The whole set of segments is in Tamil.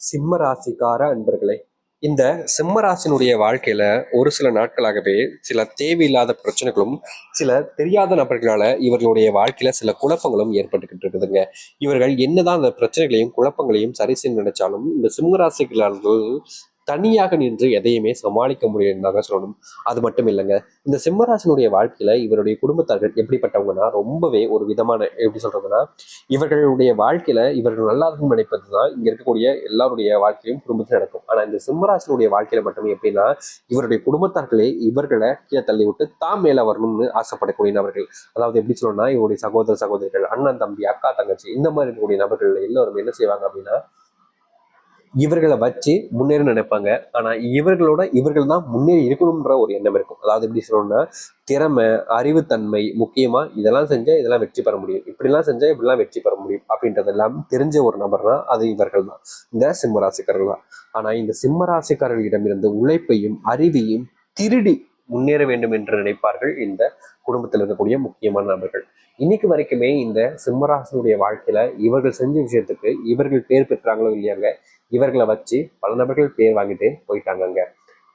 சிம்ம ராசிக்கார அன்பர்களே, இந்த சிம்ம ராசினுடைய வாழ்க்கையில ஒரு சில நாட்களாகவே சில தேவையில்லாத பிரச்சனைகளும், சில தெரியாத நபர்களால இவர்களுடைய வாழ்க்கையில சில குழப்பங்களும் ஏற்பட்டுக்கிட்டு இருக்குதுங்க. இவர்கள் என்னதான் அந்த பிரச்சனைகளையும் குழப்பங்களையும் சரி செய்ய நினைச்சாலும் இந்த சிம்ம ராசிக்காரர்கள் தனியாக நின்று எதையுமே சமாளிக்க முடியும்னு தாங்க சொல்லணும். அது மட்டும் இல்லைங்க, இந்த சிம்மராசனுடைய வாழ்க்கையில இவருடைய குடும்பத்தார்கள் எப்படிப்பட்டவங்கன்னா ரொம்பவே ஒரு விதமான எப்படி சொல்றதுன்னா, இவர்களுடைய வாழ்க்கையில இவர்கள் நல்லா இருக்கும்னு நினைப்பதுதான் இங்க இருக்கக்கூடிய எல்லாருடைய வாழ்க்கையும் குடும்பத்தில் நடக்கும். ஆனா இந்த சிம்மராசனுடைய வாழ்க்கையில மட்டும் எப்படின்னா, இவருடைய குடும்பத்தார்களே இவர்களை கீழே தள்ளி விட்டு தான் மேல வரணும்னு ஆசைப்படக்கூடிய நபர்கள். அதாவது எப்படி சொல்லணும்னா, இவருடைய சகோதர சகோதரிகள், அண்ணன் தம்பி, அக்கா தங்கச்சி, இந்த மாதிரி இருக்கக்கூடிய நபர்கள் எல்லாரும் என்ன செய்வாங்க அப்படின்னா, இவர்களை வச்சு முன்னேற நினைப்பாங்க. ஆனா இவர்கள் தான் முன்னேறி இருக்கணும்ன்ற ஒரு எண்ணம் இருக்கும். அதாவது எப்படி சொல்லணும்னா, திறமை, அறிவுத்தன்மை, முக்கியமா இதெல்லாம் செஞ்சா இதெல்லாம் வெற்றி பெற முடியும், இப்படிலாம் செஞ்சா இப்படிலாம் வெற்றி பெற முடியும் அப்படின்றதெல்லாம் தெரிஞ்ச ஒரு நபர் தான் அது இவர்கள் தான், இந்த சிம்மராசிக்காரர்கள் தான். ஆனா இந்த சிம்மராசிக்காரர்களிடமிருந்து உழைப்பையும் அறிவையும் திருடி முன்னேற வேண்டும் என்று நினைப்பார்கள் இந்த குடும்பத்தில் இருக்கக்கூடிய முக்கியமான நபர்கள். இன்னைக்கு வரைக்குமே இந்த சிம்மராசினுடைய வாழ்க்கையில இவர்கள் செஞ்ச விஷயத்துக்கு இவர்கள் பேர் பெற்றாங்களோ இல்லையாங்க, இவர்களை வச்சு பல நபர்கள் பேர் வாங்கிட்டு போயிட்டாங்க.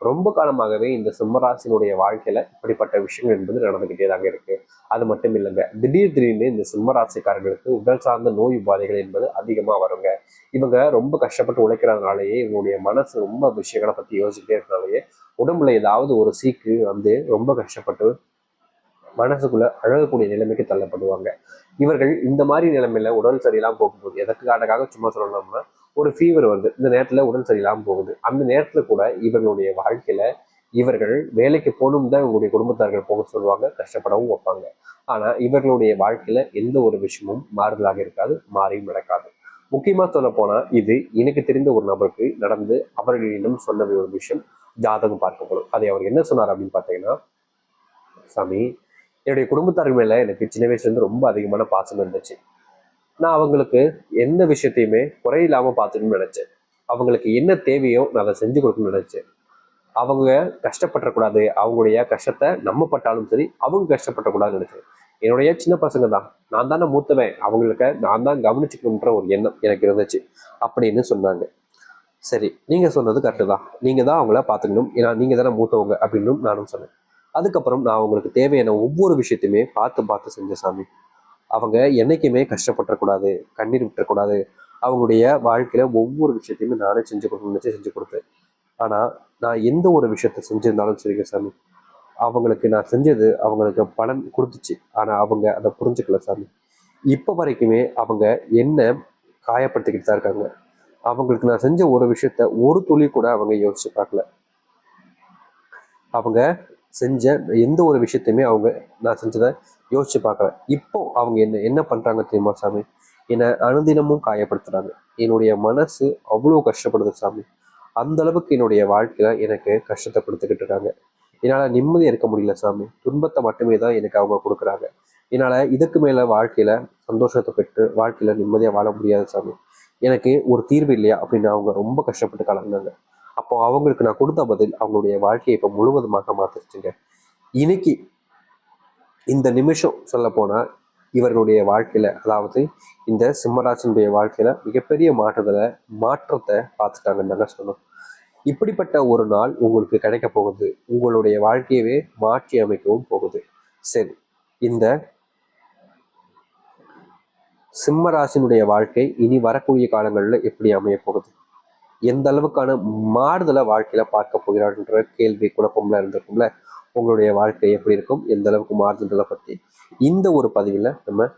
ரொம்ப காலமாகவே இந்த சிம்மராசினுடைய வாழ்க்கையில இப்படிப்பட்ட விஷயங்கள் என்பது நடந்துகிட்டே தாங்க இருக்கு. அது மட்டும் இல்லைங்க, திடீர்னு இந்த சிம்மராசிக்காரர்களுக்கு உடல் சார்ந்த நோய் உபாதைகள் என்பது அதிகமா வருங்க. இவங்க ரொம்ப கஷ்டப்பட்டு உழைக்கிறதுனாலயே இவங்களுடைய மனசு ரொம்ப விஷயங்களை பத்தி யோசிச்சுட்டே இருக்கிறனாலயே உடம்புல ஏதாவது ஒரு சீக்கு வந்து ரொம்ப கஷ்டப்பட்டு மனசுக்குள்ள அழகக்கூடிய நிலைமைக்கு தள்ளப்படுவாங்க. இவர்கள் இந்த மாதிரி நிலைமையில உடல் சரியில்லாம போகும்போது எதற்காக சும்மா சொல்லணும்னா, ஒரு ஃபீவர் வருது, இந்த நேரத்துல உடல் சரியில்லாம போகுது, அந்த நேரத்துல கூட இவர்களுடைய வாழ்க்கையில இவர்கள் வேலைக்கு போகணும் தான் இவங்களுடைய குடும்பத்தார்கள் போக சொல்லுவாங்க, கஷ்டப்படவும் வைப்பாங்க. ஆனா இவர்களுடைய வாழ்க்கையில எந்த ஒரு விஷயமும் மாறுதலாக இருக்காது, மாறியும் நடக்காது. முக்கியமா சொல்ல போனா இது எனக்கு தெரிந்த ஒரு நபருக்கு நடந்து அவர்களிடம் சொன்ன ஒரு விஷயம். ஜாதகம் பார்க்கப்படும். அதை அவர் என்ன சொன்னார் அப்படின்னு பார்த்தீங்கன்னா, சாமி, என்னுடைய குடும்பத்தார்கள் மேல எனக்கு சின்ன வயசுல இருந்து ரொம்ப அதிகமான பாசம் இருந்துச்சு. நான் அவங்களுக்கு எந்த விஷயத்தையுமே குறையில்லாம பார்த்துக்கணும்னு நினைச்சேன். அவங்களுக்கு என்ன தேவையோ நான் அதை செஞ்சு கொடுக்கணும்னு நினைச்சேன். அவங்க கஷ்டப்படக்கூடாது, அவங்களுடைய கஷ்டத்தை நம்ம பட்டாலும் சரி, அவங்க கஷ்டப்படக்கூடாதுன்னு நினைச்சேன். என்னுடைய சின்ன பசங்க தான், நான் தானே மூத்தவன், அவங்களுக்கு நான் தான் கவனிச்சுக்கணுன்ற ஒரு எண்ணம் எனக்கு இருந்துச்சு அப்படின்னு சொன்னாங்க. சரி, நீங்க சொன்னது கரெக்டு தான், நீங்க தான் அவங்கள பார்த்துக்கணும், ஏன்னா நீங்க தானே மூத்தவங்க அப்படின்னு நானும் சொன்னேன். அதுக்கப்புறம் நான் அவங்களுக்கு தேவையான ஒவ்வொரு விஷயத்தையுமே பார்த்து பார்த்து செஞ்ச சாமி. அவங்க என்னைக்குமே கஷ்டப்பட்டுறக்கூடாது, கண்ணீர் விட்டுறக்கூடாது, அவங்களுடைய வாழ்க்கையில ஒவ்வொரு விஷயத்தையுமே நானே செஞ்சு கொடுக்கணும்னு நினைச்சு செஞ்சு கொடுத்தேன். ஆனா நான் எந்த ஒரு விஷயத்த செஞ்சிருந்தாலும் சரிங்க சாமி, அவங்களுக்கு நான் செஞ்சது அவங்களுக்கு பலன் கொடுத்துச்சு. ஆனா அவங்க அதை புரிஞ்சுக்கல சாமி. இப்போ வரைக்குமே அவங்க என்ன காயப்படுத்திக்கிட்டு தான் இருக்காங்க. அவங்களுக்கு நான் செஞ்ச ஒரு விஷயத்த ஒரு துளி கூட அவங்க யோசிச்சு பார்க்கல. அவங்க செஞ்ச எந்த ஒரு விஷயத்தையுமே அவங்க நான் செஞ்சதை யோசிச்சு பார்க்கல. இப்போ அவங்க என்ன என்ன பண்றாங்க தெரியுமா சாமி? என்னை அனுதினமும் காயப்படுத்துறாங்க. என்னுடைய மனசு அவ்வளோ கஷ்டப்படுது சாமி. அந்த அளவுக்கு என்னுடைய வாழ்க்கையில எனக்கு கஷ்டத்தை கொடுத்துக்கிட்டு இருக்காங்க. என்னால் நிம்மதியாக இருக்க முடியல சாமி. துன்பத்தை மட்டுமே தான் எனக்கு அவங்க கொடுக்குறாங்க. என்னால் இதுக்கு மேலே வாழ்க்கையில சந்தோஷத்தை பெற்று வாழ்க்கையில நிம்மதியாக வாழ முடியாது சாமி. எனக்கு ஒரு தீர்வு இல்லையா அப்படின்னு அவங்க ரொம்ப கஷ்டப்பட்டு கலந்தாங்க. அப்போ அவங்களுக்கு நான் கொடுத்த பதில் அவங்களுடைய வாழ்க்கையை இப்போ முழுவதுமாக மாத்திருச்சுங்க. இன்னைக்கு இந்த நிமிஷம் சொல்ல போனா இவர்களுடைய வாழ்க்கையில, அதாவது இந்த சிம்மராசினுடைய வாழ்க்கையில மிகப்பெரிய மாற்றத்தை பார்த்துட்டாங்கன்னு தாங்க சொல்லணும். இப்படிப்பட்ட ஒரு நாள் உங்களுக்கு கிடைக்க போகுது. உங்களுடைய வாழ்க்கையவே மாற்றி அமைக்கவும் போகுது. சரி, இந்த சிம்மராசினுடைய வாழ்க்கை இனி வரக்கூடிய காலங்களில் எப்படி அமைய போகுது, எந்த அளவுக்கான மாறுதலை வாழ்க்கையில பார்க்க போகிறார்ன்ற கேள்வி குழப்பம்ல இருந்திருக்கும்ல. உங்களுடைய வாழ்க்கை எப்படி இருக்கும், எந்த அளவுக்கு மாறுதல்களை பத்தி இந்த ஒரு பதிவில் நம்ம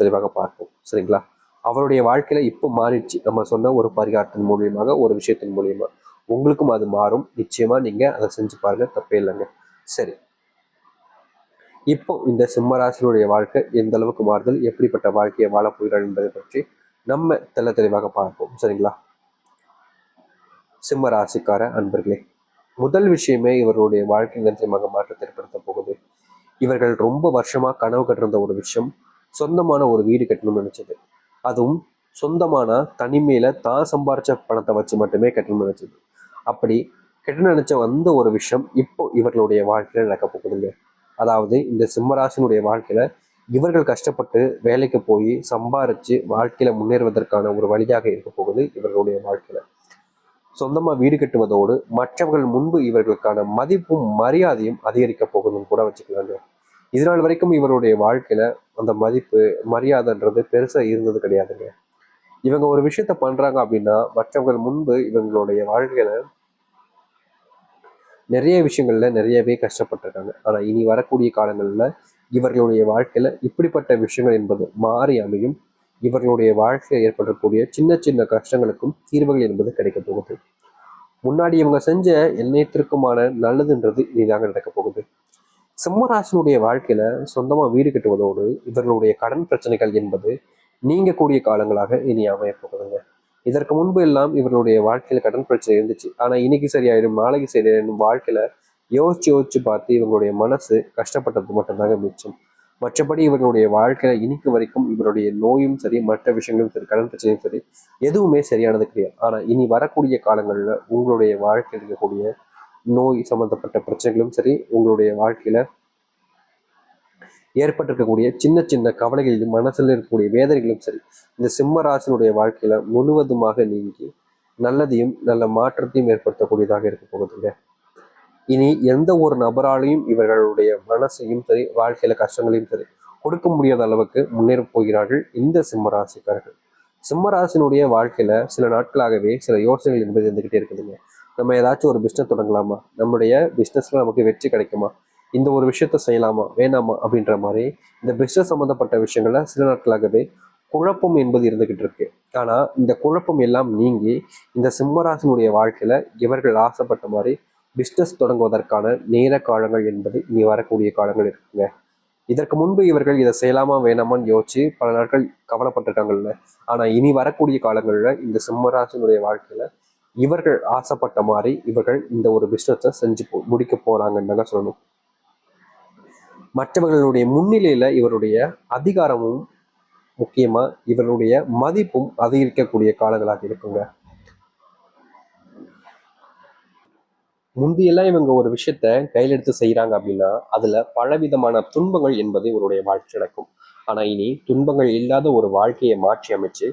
தெளிவாக பார்ப்போம். சரிங்களா? அவருடைய வாழ்க்கையில இப்போ மாறிடுச்சு. நம்ம சொன்ன ஒரு பரிகாரத்தின் மூலியமாக, ஒரு விஷயத்தின் மூலியமா உங்களுக்கும் அது மாறும். நிச்சயமா நீங்க அதை செஞ்சு பாருங்க, தப்பே இல்லைங்க. சரி, இப்போ இந்த சிம்மராசினுடைய வாழ்க்கை எந்த அளவுக்கு மாறுதல், எப்படிப்பட்ட வாழ்க்கையை வாழ போகிறார் என்பதை பற்றி நம்ம தெளிவாக பார்ப்போம். சரிங்களா? சிம்ம ராசிக்கார அன்பர்களே, முதல் விஷயமே இவர்களுடைய வாழ்க்கை நிச்சயமாக மாற்றத்தை ஏற்படுத்த போகுது. இவர்கள் ரொம்ப வருஷமா கனவு கட்டிருந்த ஒரு விஷயம், சொந்தமான ஒரு வீடு கட்டணும்னு நினைச்சது. அதுவும் சொந்தமான தனிமையில தான் சம்பாரிச்ச பணத்தை வச்சு மட்டுமே கட்டணும்னு நினைச்சது. அப்படி கெட்ட நினைச்ச வந்த ஒரு விஷயம் இப்போ இவர்களுடைய வாழ்க்கையில நடக்க போகுதுங்க. அதாவது இந்த சிம்மராசினுடைய வாழ்க்கையில இவர்கள் கஷ்டப்பட்டு வேலைக்கு போய் சம்பாரிச்சு வாழ்க்கையில முன்னேறுவதற்கான ஒரு வழியாக இருக்க போகுது இவர்களுடைய வாழ்க்கையில. சொந்தமா வீடு கட்டுவதோடு மற்றவர்கள் முன்பு இவர்களுக்கான மதிப்பும் மரியாதையும் அதிகரிக்க போகுதுன்னு கூட வச்சுக்கலாங்க. இதனால் வரைக்கும் இவருடைய வாழ்க்கையில அந்த மதிப்பு மரியாதைன்றது பெருசா இருந்தது கிடையாதுங்க. இவங்க ஒரு விஷயத்த பண்றாங்க அப்படின்னா மற்றவர்கள் முன்பு இவங்களுடைய வாழ்க்கையில நிறைய விஷயங்கள்ல நிறையவே கஷ்டப்பட்டிருக்காங்க. ஆனா இனி வரக்கூடிய காலங்கள்ல இவர்களுடைய வாழ்க்கையில இப்படிப்பட்ட விஷயங்கள் என்பது மாறி அமையும். இவர்களுடைய வாழ்க்கையில் ஏற்படக்கூடிய சின்ன சின்ன கஷ்டங்களுக்கும் தீர்வுகள் என்பது கிடைக்க போகுது. முன்னாடி இவங்க செஞ்ச எண்ணத்திற்குமான நல்லதுன்றது இனிதாங்க நடக்க போகுது. சிம்மராசினுடைய வாழ்க்கையில சொந்தமா வீடு கட்டுவதோடு இவர்களுடைய கடன் பிரச்சனைகள் என்பது நீங்கக்கூடிய காலங்களாக இனி அமைய போகுதுங்க. இதற்கு முன்பு எல்லாம் இவர்களுடைய வாழ்க்கையில கடன் பிரச்சனை இருந்துச்சு. ஆனா இன்னைக்கு சரியாயிடும், நாளைக்கு சரியாயிடும், வாழ்க்கையில யோசிச்சு யோசிச்சு பார்த்து இவங்களுடைய மனசு கஷ்டப்பட்டது மட்டும்தாங்க மிச்சம். மற்றபடி இவர்களுடைய வாழ்க்கையில இன்னைக்கு வரைக்கும் இவருடைய நோயும் சரி, மற்ற விஷயங்களும் சரி, கடன் பிரச்சனையும் சரி, எதுவுமே சரியானது கிடையாது. ஆனா இனி வரக்கூடிய காலங்கள்ல உங்களுடைய வாழ்க்கையில் இருக்கக்கூடிய நோய் சம்பந்தப்பட்ட பிரச்சனைகளும் சரி, உங்களுடைய வாழ்க்கையில ஏற்பட்டிருக்கக்கூடிய சின்ன சின்ன கவலைகளிலும் மனசுல இருக்கக்கூடிய வேதனைகளும் சரி, இந்த சிம்ம ராசினுடைய வாழ்க்கையில முழுவதுமாக நீங்கி நல்லதையும் நல்ல மாற்றத்தையும் ஏற்படுத்தக்கூடியதாக இருக்க போகுதுங்க. இனி எந்த ஒரு நபராலையும் இவர்களுடைய மனசையும் சரி, வாழ்க்கையில கஷ்டங்களையும் சரி கொடுக்க முடியாத அளவுக்கு முன்னேற போகிறார்கள் இந்த சிம்மராசிக்காரர்கள். சிம்மராசினுடைய வாழ்க்கையில சில நாட்களாகவே சில யோசனைகள் என்பது இருந்துகிட்டே இருக்குதுங்க. நம்ம ஏதாச்சும் ஒரு பிஸ்னஸ் தொடங்கலாமா, நம்முடைய பிஸ்னஸ்ல நமக்கு வெற்றி கிடைக்குமா, இந்த ஒரு விஷயத்த செய்யலாமா வேணாமா அப்படின்ற மாதிரி இந்த பிஸ்னஸ் சம்பந்தப்பட்ட விஷயங்கள்ல சில நாட்களாகவே குழப்பம் என்பது இருந்துகிட்டு இருக்கு. ஆனா இந்த குழப்பம் எல்லாம் நீங்கி இந்த சிம்மராசினுடைய வாழ்க்கையில இவர்கள் ஆசைப்பட்ட மாதிரி பிஸ்னஸ் தொடங்குவதற்கான நேர காலங்கள் என்பது இனி வரக்கூடிய காலங்கள் இருக்குங்க. இதற்கு முன்பு இவர்கள் இதை செய்யலாமா வேணாமான்னு யோசிச்சு பல நாட்கள் கவலைப்பட்டிருக்காங்கல்ல. ஆனா இனி வரக்கூடிய காலங்கள்ல இந்த சிம்மராசினுடைய வாழ்க்கையில இவர்கள் ஆசைப்பட்ட மாதிரி இவர்கள் இந்த ஒரு பிஸ்னஸை செஞ்சு முடிக்க போறாங்கன்னு தாங்க சொல்லணும். மற்றவர்களுடைய முன்னிலையில இவருடைய அதிகாரமும் முக்கியமா இவருடைய மதிப்பும் அதிகரிக்கக்கூடிய காலங்களாக இருக்குங்க. முந்தியெல்லாம் இவங்க ஒரு விஷயத்த கையில் எடுத்து செய்யறாங்க அப்படின்னா அதுல பலவிதமான துன்பங்கள் என்பது இவருடைய வாழ்க்கை நடக்கும். ஆனா இனி துன்பங்கள் இல்லாத ஒரு வாழ்க்கையை மாற்றி அமைச்சு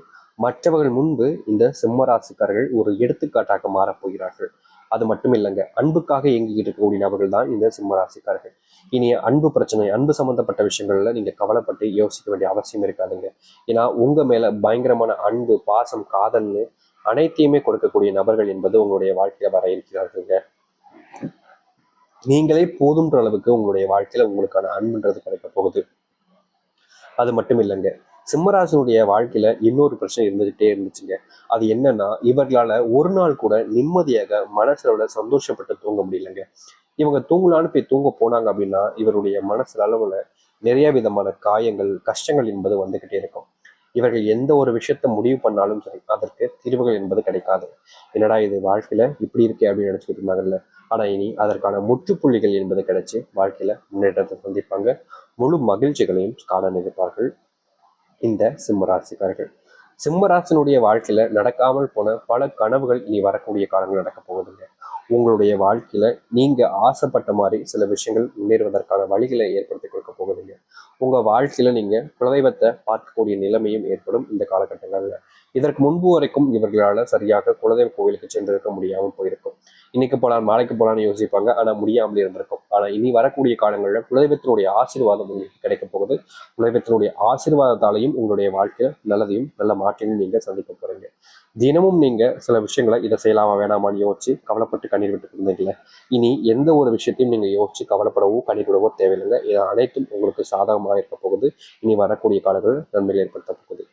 மற்றவர்கள் முன்பு இந்த சிம்மராசிக்காரர்கள் ஒரு எடுத்துக்காட்டாக மாறப்போகிறார்கள். அது மட்டும் இல்லைங்க, அன்புக்காக இயங்கிக்கிட்டு இருக்கக்கூடிய நபர்கள் தான் இந்த சிம்மராசிக்காரர்கள். இனி அன்பு பிரச்சனை, அன்பு சம்பந்தப்பட்ட விஷயங்கள்ல நீங்க கவலைப்பட்டு யோசிக்க வேண்டிய அவசியம் இருக்காதுங்க. ஏன்னா உங்க மேல பயங்கரமான அன்பு, பாசம், காதல்னு அனைத்தையுமே கொடுக்கக்கூடிய நபர்கள் என்பது உங்களுடைய வாழ்க்கையில வர இருக்கிறார்கள். நீங்களே போதுன்ற அளவுக்கு உங்களுடைய வாழ்க்கையில உங்களுக்கான அன்புன்றது கிடைக்க போகுது. அது மட்டும் இல்லைங்க, சிம்மராசனுடைய வாழ்க்கையில இன்னொரு பிரச்சனை இருந்துகிட்டே இருந்துச்சுங்க. அது என்னன்னா இவர்களால ஒரு நாள் கூட நிம்மதியாக மனசுல சந்தோஷப்பட்டு தூங்க முடியலங்க. இவங்க தூங்கலான்னு போய் தூங்க போனாங்க அப்படின்னா இவருடைய மனசு அளவுல நிறைய விதமான காயங்கள், கஷ்டங்கள் என்பது வந்துகிட்டே இருக்கும். இவர்கள் எந்த ஒரு விஷயத்த முடிவு பண்ணாலும் சரி அதற்கு தீர்வுகள் என்பது கிடைக்காது. என்னடா இது வாழ்க்கையில இப்படி இருக்கே அப்படின்னு நினைச்சுட்டு இருந்தாங்கல்ல. ஆனா இனி அதற்கான முற்றுப்புள்ளிகள் என்பது கிடைச்சு வாழ்க்கையில முன்னேற்றத்தை சந்திப்பாங்க. முழு மகிழ்ச்சிகளையும் காண நினைப்பார்கள் இந்த சிம்மராசிக்காரர்கள். சிம்மராசினுடைய வாழ்க்கையில நடக்காமல் போன பல கனவுகள் இனி வரக்கூடிய காலங்கள் நடக்க போகுதுங்க. உங்களுடைய வாழ்க்கையில நீங்க ஆசைப்பட்ட மாதிரி சில விஷயங்கள் முன்னேறுவதற்கான வழிகளை ஏற்படுத்தி கொடுக்க போகுதுங்க. உங்க வாழ்க்கையில நீங்க குலதெய்வத்தை பார்க்கக்கூடிய நிலைமையும் ஏற்படும் இந்த காலகட்டங்கள்ல. இதற்கு முன்பு வரைக்கும் இவர்களால சரியாக குலதெய்வ கோவிலுக்கு சென்றிருக்க முடியாமல் போயிருக்கும். இன்னைக்கு போலாம் நாளைக்கு போலான்னு யோசிப்பாங்க, ஆனா முடியாமல் இருந்திருக்கும். ஆனா இனி வரக்கூடிய காலங்களில் குலதெய்வத்தினுடைய ஆசீர்வாதம் உங்களுக்கு கிடைக்க போகுது. குலதெய்வத்தினுடைய ஆசீர்வாதத்தாலையும் உங்களுடைய வாழ்க்கையில நல்லதையும் நல்ல மாற்றங்களையும் நீங்க சந்திக்க போறீங்க. தினமும் நீங்க சில விஷயங்களை இதை செய்யலாமா வேணாமான்னு யோசிச்சு கவலைப்பட்டு கண்ணீர் விட்டு இருந்தீங்களே, இனி எந்த ஒரு விஷயத்தையும் நீங்க யோசிச்சு கவலைப்படவோ கண்ணீர் விடவோ தேவையில்லைங்க. இது அனைத்தும் உங்களுக்கு சாதகமாக இருக்க போகுது. இனி வரக்கூடிய காலங்கள் நன்மைகள் ஏற்படுத்த போகுது.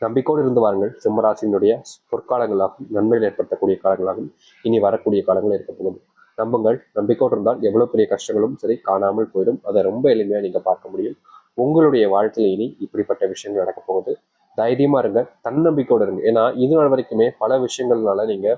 நம்பிக்கையோடு இருந்து வாருங்கள். சிம்மராசினுடைய பொற்காலங்களாகவும் நன்மைகள் ஏற்படுத்தக்கூடிய காலங்களாகவும் இனி வரக்கூடிய காலங்கள் இருக்க போகுது. நம்புங்கள். நம்பிக்கையோடு இருந்தால் எவ்வளவு பெரிய கஷ்டங்களும் சரி காணாமல் போயிடும். அதை ரொம்ப எளிமையா நீங்க பார்க்க முடியும். உங்களுடைய வாழ்க்கையில இனி இப்படிப்பட்ட விஷயங்கள் நடக்க போகுது. தைரியமா இருங்க, தன்னம்பிக்கையோடு இருங்க. ஏன்னா இது நாள் வரைக்குமே பல விஷயங்கள்னால நீங்க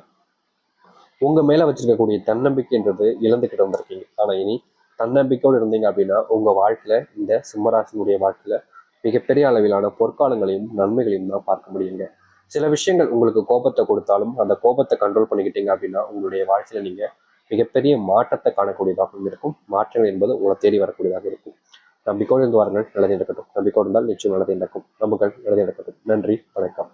உங்க மேல வச்சிருக்கக்கூடிய தன்னம்பிக்கைன்றது இழந்துகிட்டு வந்திருக்கீங்க. ஆனா இனி தன்னம்பிக்கையோடு இருந்தீங்க அப்படின்னா உங்க வாழ்க்கையில இந்த சிம்மராசினுடைய வாழ்க்கையில மிகப்பெரிய அளவிலான பொற்காலங்களையும் நன்மைகளையும் தான் பார்க்க முடியுங்க. சில விஷயங்கள் உங்களுக்கு கோபத்தை கொடுத்தாலும் அந்த கோபத்தை கண்ட்ரோல் பண்ணிக்கிட்டீங்க அப்படின்னா உங்களுடைய வாழ்க்கையில நீங்க மிகப்பெரிய மாற்றத்தை காணக்கூடியதாகவும் இருக்கும். மாற்றங்கள் என்பது உங்களை தேடி வரக்கூடியதாக இருக்கும். நம்பிக்கையோடு இருந்து வாருங்கள். நல்லது நடக்கட்டும். நம்பிக்கையோடு இருந்தால் நிச்சயம் நல்லது நடக்கும். நம்புங்கள். நல்லது நடக்கட்டும். நன்றி, வணக்கம்.